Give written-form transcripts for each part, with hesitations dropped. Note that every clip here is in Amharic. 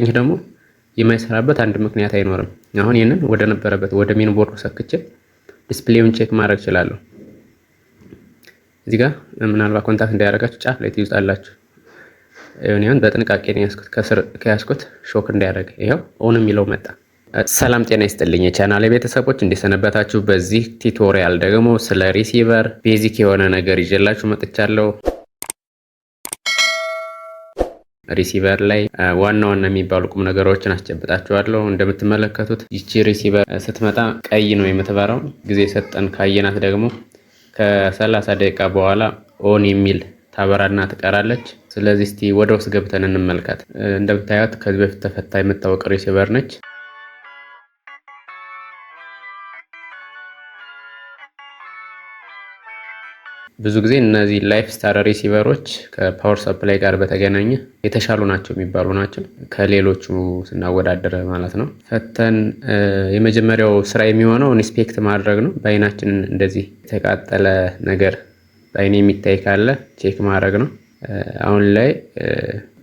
ካገኘህ ደግሞ የማይሰራበት አንድ ምክንያት አይኖርም። አሁን ይሄንን ወደ ነበረበት ወደ ሜን ቦርዱ ሰክቼ ዲስፕሌዩን ቼክ ማድረግ እችላለሁ። እዚህ ጋር ምናልባት ኮንታክት እንዳያደርጋችሁ ጫፍ ላይ ትይዙታላችሁ። ይሁን በጥንቃቄ ነው ያስኩት፣ ከስር ከያስኩት ሾክ እንዳያደርግ። ይሄው ኦን የሚለው መጣ። ሰላም ጤና ይስጥልኝ የቻናሌ ቤተሰቦች እንደሰነበታችሁ። በዚህ ቱቶሪያል ደግሞ ስለ ሪሲቨር ቤዚክ የሆነ ነገር ይዤላችሁ መጥቻለሁ። ሪሲቨር ላይ ዋና ዋና የሚባሉ ቁም ነገሮችን አስጨብጣችኋለሁ። እንደምትመለከቱት ይቺ ሪሲቨር ስትመጣ ቀይ ነው የምትበራው። ጊዜ ሰጠን ካየናት ደግሞ ከ30 ደቂቃ በኋላ ኦን የሚል ታበራና ትቀራለች። ስለዚህ እስቲ ወደ ውስጥ ገብተን እንመልከት። እንደምታዩት ከዚህ በፊት ተፈታ የምታወቅ ሪሲቨር ነች። ብዙ ጊዜ እነዚህ ላይፍ ስታር ሪሲቨሮች ከፓወር ሰፕላይ ጋር በተገናኘ የተሻሉ ናቸው የሚባሉ ናቸው፣ ከሌሎቹ ስናወዳደር ማለት ነው። ፈተን የመጀመሪያው ስራ የሚሆነው ኢንስፔክት ማድረግ ነው። በአይናችን እንደዚህ የተቃጠለ ነገር በአይን የሚታይ ካለ ቼክ ማድረግ ነው። አሁን ላይ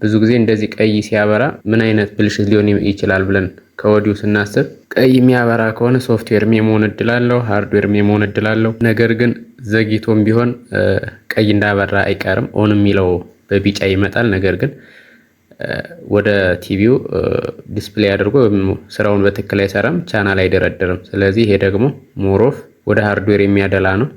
ብዙ ጊዜ እንደዚህ ቀይ ሲያበራ ምን አይነት ብልሽት ሊሆን ይችላል ብለን ከወዲሁ ስናስብ ቀይ የሚያበራ ከሆነ ሶፍትዌር የመሆን እድል አለው፣ ሃርድዌር የመሆን እድል አለው። ነገር ግን ዘግይቶም ቢሆን ቀይ እንዳበራ አይቀርም። ኦን የሚለው በቢጫ ይመጣል። ነገር ግን ወደ ቲቪው ዲስፕሌይ አድርጎ ስራውን በትክክል አይሰራም፣ ቻናል አይደረድርም። ስለዚህ ይሄ ደግሞ ሞሮፍ ወደ ሃርድዌር የሚያደላ ነው።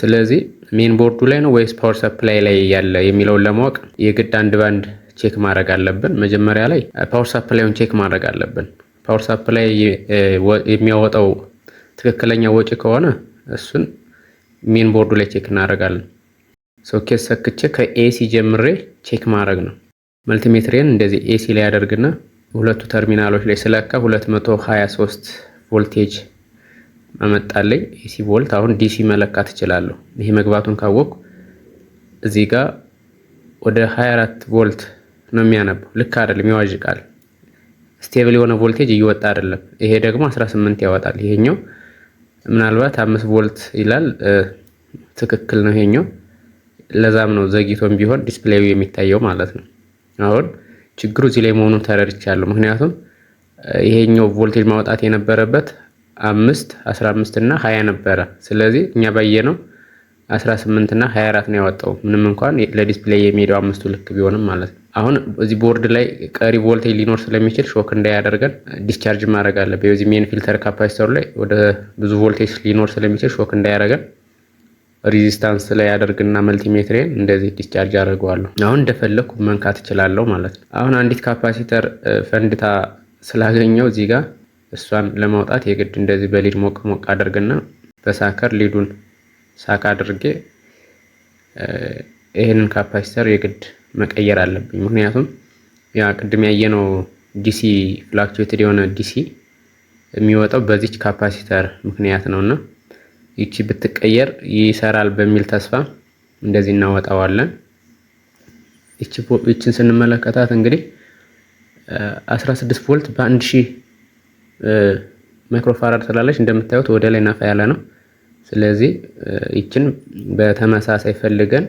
ስለዚህ ሜን ቦርዱ ላይ ነው ወይስ ፓወር ሰፕላይ ላይ ያለ የሚለውን ለማወቅ የግድ አንድ ባንድ ቼክ ማድረግ አለብን። መጀመሪያ ላይ ፓወር ሰፕላይውን ቼክ ማድረግ አለብን። ፓወር ሰፕላይ የሚያወጣው ትክክለኛ ወጪ ከሆነ እሱን ሜን ቦርዱ ላይ ቼክ እናደርጋለን። ሶኬት ሰክቼ ከኤሲ ጀምሬ ቼክ ማድረግ ነው። መልቲሜትሪን እንደዚህ ኤሲ ላይ ያደርግና ሁለቱ ተርሚናሎች ላይ ስለካ 223 ቮልቴጅ አመጣልኝ። ኤሲ ቮልት። አሁን ዲሲ መለካት እችላለሁ። ይሄ መግባቱን ካወቅኩ እዚህ ጋር ወደ 24 ቮልት ነው የሚያነበው። ልክ አይደለም፣ ይዋዥቃል። ስቴብል የሆነ ቮልቴጅ እየወጣ አይደለም። ይሄ ደግሞ 18 ያወጣል። ይሄኛው ምናልባት 5 ቮልት ይላል። ትክክል ነው ይሄኛው። ለዛም ነው ዘግይቶም ቢሆን ዲስፕሌዩ የሚታየው ማለት ነው። አሁን ችግሩ እዚህ ላይ መሆኑን ተረድቻለሁ። ምክንያቱም ይሄኛው ቮልቴጅ ማውጣት የነበረበት 5፣ 15 እና 20 ነበረ። ስለዚህ እኛ ባየነው 18 እና 24 ነው ያወጣው። ምንም እንኳን ለዲስፕሌይ የሚሄደው 5ቱ ልክ ቢሆንም ማለት ነው። አሁን እዚህ ቦርድ ላይ ቀሪ ቮልቴጅ ሊኖር ስለሚችል ሾክ እንዳያደርገን ዲስቻርጅ ማድረግ አለበት። በዚህ ሜን ፊልተር ካፓሲተሩ ላይ ወደ ብዙ ቮልቴጅ ሊኖር ስለሚችል ሾክ እንዳያደርገን ሬዚስታንስ ላይ ያደርግና መልቲሜትሪን እንደዚህ ዲስቻርጅ አደርገዋለሁ። አሁን እንደፈለኩ መንካት እችላለሁ ማለት ነው። አሁን አንዲት ካፓሲተር ፈንድታ ስላገኘው እዚህ ጋር እሷን ለማውጣት የግድ እንደዚህ በሊድ ሞቅ ሞቅ አድርግና በሳከር ሊዱን ሳካ አድርጌ ይሄንን ካፓሲተር የግድ መቀየር አለብኝ። ምክንያቱም ያ ቅድም ያየነው ዲሲ ፍላክቹዌትድ የሆነ ዲሲ የሚወጣው በዚች ካፓሲተር ምክንያት ነውና ይቺ ብትቀየር ይሰራል በሚል ተስፋ እንደዚህ እናወጣዋለን። ይቺን ስንመለከታት እንግዲህ 16 ቮልት በ1000 ማይክሮፋራድ ስላለች እንደምታዩት ወደ ላይ ናፋ ያለ ነው። ስለዚህ ይችን በተመሳሳይ ፈልገን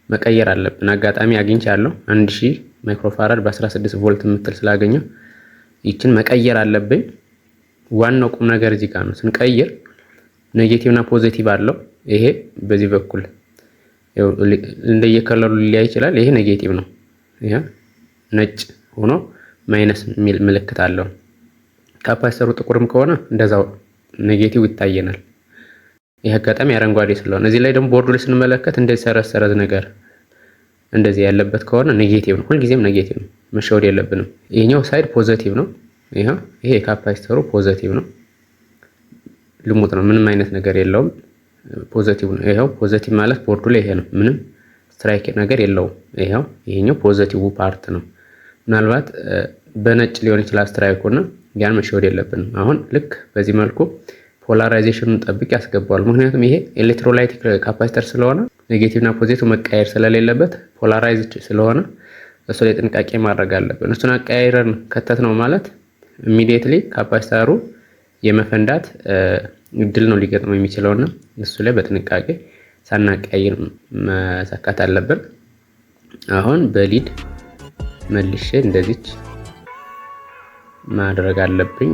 መቀየር አለብን። አጋጣሚ አግኝቻለሁ 1000 ማይክሮፋራድ በ16 ቮልት የምትል ስላገኘው ይችን መቀየር አለብኝ። ዋናው ቁም ነገር እዚህ ጋር ነው። ስንቀይር ኔጌቲቭ እና ፖዚቲቭ አለው። ይሄ በዚህ በኩል እንደየከለሩ ሊያይ ይችላል። ይሄ ኔጌቲቭ ነው። ይሄ ነጭ ሆኖ ማይነስ የሚል ምልክት አለው። ካፓሲተሩ ጥቁርም ከሆነ እንደዛው ኔጌቲቭ ይታየናል። ይሄ አጋጣሚ አረንጓዴ ስለሆነ እዚህ ላይ ደግሞ ቦርዱ ላይ ስንመለከት እንደዚህ ሰረዝ ነገር እንደዚህ ያለበት ከሆነ ኔጌቲቭ ነው። ሁልጊዜም ኔጌቲቭ ነው፣ መሸወድ የለብንም። ይሄኛው ሳይድ ፖዚቲቭ ነው። ይሄ ካፓሲተሩ ፖዚቲቭ ነው፣ ልሙጥ ነው፣ ምንም አይነት ነገር የለውም። ፖዚቲቭ ነው። ይሄው ፖዚቲቭ ማለት ቦርዱ ላይ ይሄ ነው፣ ምንም ስትራይክ ነገር የለውም። ይሄኛው ፖዚቲቭ ፓርት ነው። ምናልባት በነጭ ሊሆን ይችላል ስትራይኩና ያን መሸወድ የለብንም። አሁን ልክ በዚህ መልኩ ፖላራይዜሽኑን ጠብቅ ያስገባዋል። ምክንያቱም ይሄ ኤሌክትሮላይቲክ ካፓሲተር ስለሆነ ኔጌቲቭ እና ፖዚቲቭ መቀየር ስለሌለበት ፖላራይዝድ ስለሆነ እሱ ላይ ጥንቃቄ ማድረግ አለብን። እሱን አቀያይረን ከተት ነው ማለት ኢሚዲየትሊ ካፓሲተሩ የመፈንዳት እድል ነው ሊገጥመው የሚችለውና እሱ ላይ በጥንቃቄ ሳናቀያይር መሰካት አለብን። አሁን በሊድ መልሼ እንደዚች ማድረግ አለብኝ።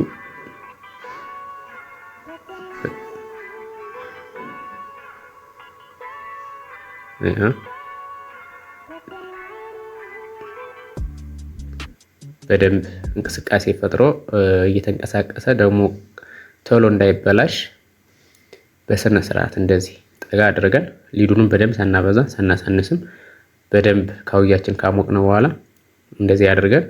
በደንብ እንቅስቃሴ ፈጥሮ እየተንቀሳቀሰ ደግሞ ቶሎ እንዳይበላሽ በስነ ስርዓት እንደዚህ ጠጋ አድርገን ሊዱንም በደንብ ሳናበዛ ሳናሳንስም በደንብ ካውያችን ካሞቅነው በኋላ እንደዚህ አድርገን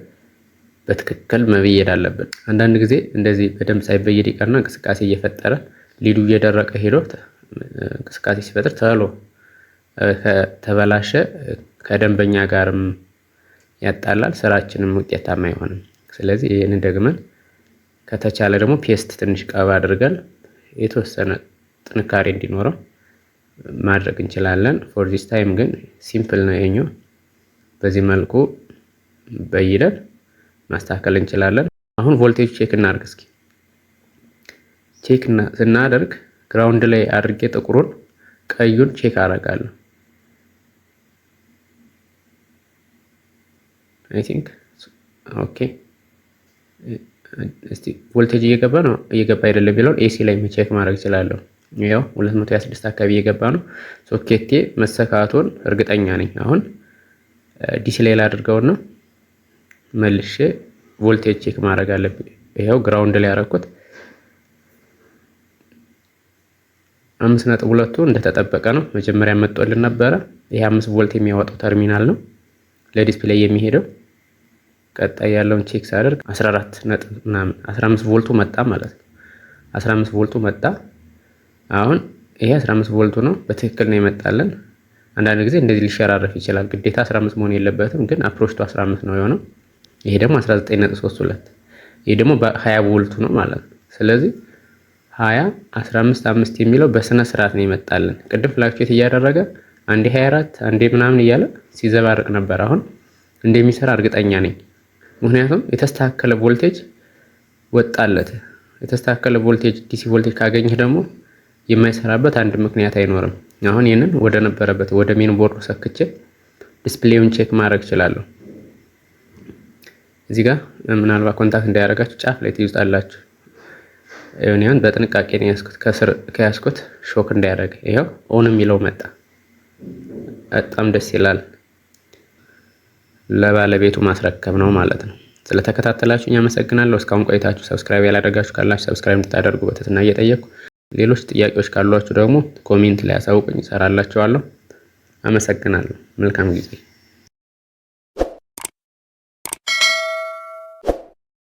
በትክክል መብየድ አለብን። አንዳንድ ጊዜ እንደዚህ በደንብ ሳይበየድ ይቀርና እንቅስቃሴ እየፈጠረ ሊዱ እየደረቀ ሄዶ እንቅስቃሴ ሲፈጥር ቶሎ ከተበላሸ ከደንበኛ ጋርም ያጣላል፣ ስራችንም ውጤታማ አይሆንም። ስለዚህ ይህንን ደግመን ከተቻለ ደግሞ ፔስት ትንሽ ቀባ አድርገን የተወሰነ ጥንካሬ እንዲኖረው ማድረግ እንችላለን። ፎር ዚስ ታይም ግን ሲምፕል ነው የኛው። በዚህ መልኩ በይደን ማስተካከል እንችላለን። አሁን ቮልቴጅ ቼክ እናድርግ እስኪ። ቼክ ስናደርግ ግራውንድ ላይ አድርጌ ጥቁሩን ቀዩን ቼክ አደርጋለሁ። አይ ቲንክ ኦኬ። እስቲ ቮልቴጅ እየገባ ነው እየገባ አይደለም የሚለውን ኤሲ ላይ ቼክ ማድረግ እችላለሁ። ያው 226 አካባቢ እየገባ ነው። ሶኬቴ መሰካቱን እርግጠኛ ነኝ። አሁን ዲሲ ላይ ላድርገውና መልሼ ቮልቴጅ ቼክ ማድረግ አለብኝ። ይሄው ግራውንድ ላይ ያደረኩት 5.2 እንደተጠበቀ ነው። መጀመሪያ መጥቶልን ነበረ። ይሄ 5 ቮልት የሚያወጣው ተርሚናል ነው ለዲስፕሌይ የሚሄደው። ቀጣይ ያለውን ቼክ ሳደርግ 14 ነጥብ ምናምን 15 ቮልቱ መጣ ማለት ነው። 15 ቮልቱ መጣ። አሁን ይሄ 15 ቮልቱ ነው፣ በትክክል ነው የመጣልን። አንዳንድ ጊዜ እንደዚህ ሊሸራረፍ ይችላል። ግዴታ 15 መሆን የለበትም፣ ግን አፕሮችቱ 15 ነው የሆነው። ይሄ ደግሞ 19.32፣ ይሄ ደግሞ በ20 ቮልቱ ነው ማለት ነው። ስለዚህ 20 15 5 የሚለው በስነ ስርዓት ነው የመጣልን። ቅድም ፍላክቹዌት እያደረገ አንዴ 24 አንዴ ምናምን እያለ ሲዘባርቅ ነበር። አሁን እንደሚሰራ እርግጠኛ ነኝ። ምክንያቱም የተስተካከለ ቮልቴጅ ወጣለት። የተስተካከለ ቮልቴጅ ዲሲ ቮልቴጅ ካገኘህ ደግሞ የማይሰራበት አንድ ምክንያት አይኖርም። አሁን ይሄንን ወደ ነበረበት ወደ ሜን ቦርዱ ሰክቼ ዲስፕሌዩን ቼክ ማድረግ እችላለሁ። እዚህ ጋር ምናልባት ኮንታክት እንዳያደርጋችሁ ጫፍ ላይ ትይዙታላችሁ። ይሄን በጥንቃቄ ነው ያስኩት፣ ከስር ከያስኩት ሾክ እንዳያደርግ። ይሄው ኦን የሚለው መጣ። በጣም ደስ ይላል። ለባለቤቱ ማስረከብ ነው ማለት ነው። ስለተከታተላችሁ አመሰግናለሁ። እስካሁን ቆይታችሁ ሰብስክራይብ ያላደረጋችሁ ካላችሁ ሰብስክራይብ እንድታደርጉ በትህትና እየጠየቅኩ፣ ሌሎች ጥያቄዎች ካሏችሁ ደግሞ ኮሜንት ላይ አሳውቁኝ፣ እሰራላችኋለሁ። አመሰግናለሁ። መልካም ጊዜ